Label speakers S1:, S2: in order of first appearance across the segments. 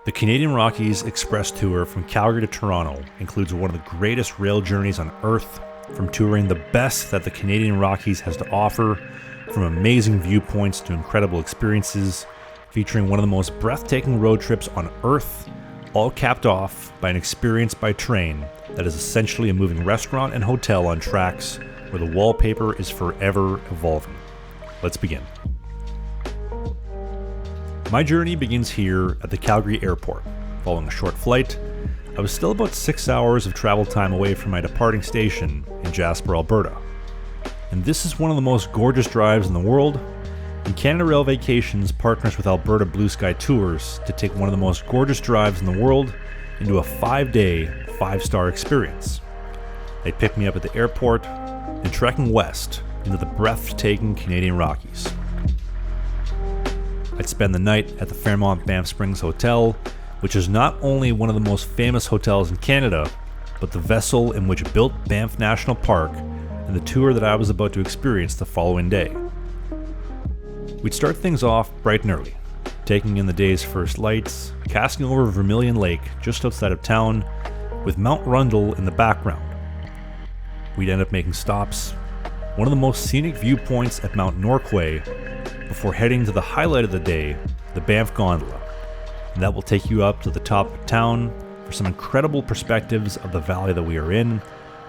S1: The Canadian Rockies Express tour from Calgary to Toronto includes one of the greatest rail journeys on Earth, from touring the best that the Canadian Rockies has to offer, from amazing viewpoints to incredible experiences, featuring one of the most breathtaking road trips on Earth, all capped off by an experience by train that is essentially a moving restaurant and hotel on tracks where the wallpaper is forever evolving. Let's begin. My journey begins here at the Calgary airport. Following a short flight, I was still about 6 hours of travel time away from my departing station in Jasper, Alberta. And this is one of the most gorgeous drives in the world, and Canada Rail Vacations partners with Alberta Blue Sky Tours to take one of the most gorgeous drives in the world into a 5-day, 5-star experience. They picked me up at the airport and trekking west into the breathtaking Canadian Rockies. I'd spend the night at the Fairmont Banff Springs Hotel, which is not only one of the most famous hotels in Canada, but the vessel in which built Banff National Park and the tour that I was about to experience the following day. We'd start things off bright and early, taking in the day's first lights, casting over Maligne Lake just outside of town, with Mount Rundle in the background. We'd end up making stops, one of the most scenic viewpoints at Mount Norquay, before heading to the highlight of the day, the Banff Gondola. And that will take you up to the top of town for some incredible perspectives of the valley that we are in,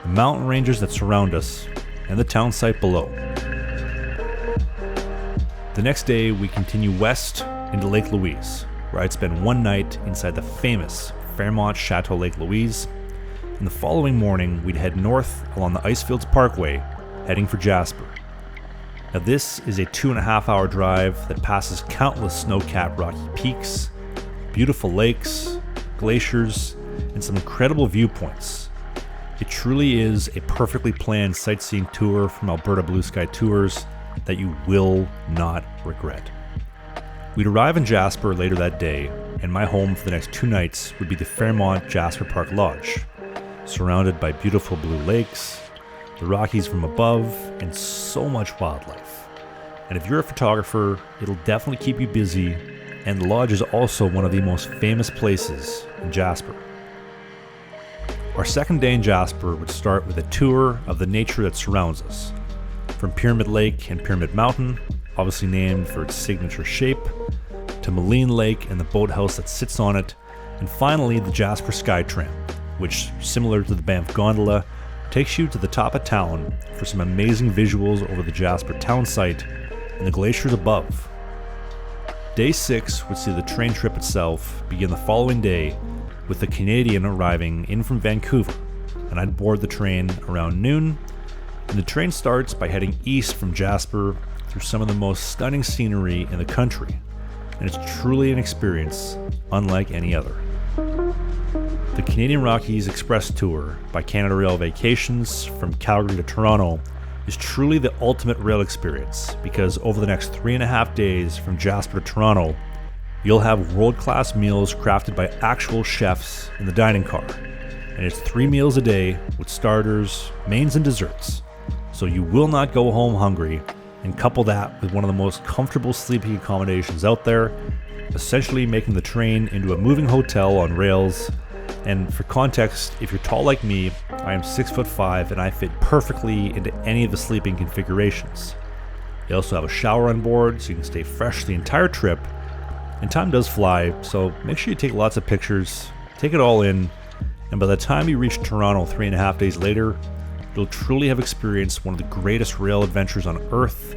S1: the mountain ranges that surround us, and the town site below. The next day, we continue west into Lake Louise, where I'd spend one night inside the famous Fairmont Chateau Lake Louise. And the following morning, we'd head north along the Icefields Parkway, heading for Jasper. Now this is a 2.5-hour drive that passes countless snow-capped rocky peaks, beautiful lakes, glaciers, and some incredible viewpoints. It truly is a perfectly planned sightseeing tour from Alberta Blue Sky Tours that you will not regret. We'd arrive in Jasper later that day, and my home for the next 2 nights would be the Fairmont Jasper Park Lodge, surrounded by beautiful blue lakes, the Rockies from above, and so much wildlife. And if you're a photographer, it'll definitely keep you busy, and the lodge is also one of the most famous places in Jasper. Our second day in Jasper would start with a tour of the nature that surrounds us, from Pyramid Lake and Pyramid Mountain, obviously named for its signature shape, to Maligne Lake and the boathouse that sits on it, and finally the Jasper Skytram, which, similar to the Banff Gondola, takes you to the top of town for some amazing visuals over the Jasper town site and the glaciers above. Day 6 would see the train trip itself begin the following day, with the Canadian arriving in from Vancouver, and I'd board the train around noon, and the train starts by heading east from Jasper through some of the most stunning scenery in the country, and it's truly an experience unlike any other. The Canadian Rockies Express Tour by Canada Rail Vacations from Calgary to Toronto is truly the ultimate rail experience, because over the next 3.5 days from Jasper to Toronto, you'll have world-class meals crafted by actual chefs in the dining car, and it's 3 meals a day with starters, mains, and desserts, so you will not go home hungry. And couple that with one of the most comfortable sleeping accommodations out there, essentially making the train into a moving hotel on rails. And for context, if you're tall like me, I am 6'5" and I fit perfectly into any of the sleeping configurations. They also have a shower on board so you can stay fresh the entire trip, and time does fly, so make sure you take lots of pictures, take it all in, and by the time you reach Toronto 3.5 days later, you'll truly have experienced one of the greatest rail adventures on Earth.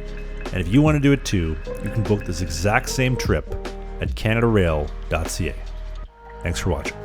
S1: And if you want to do it too, you can book this exact same trip at canadarail.ca. Thanks for watching.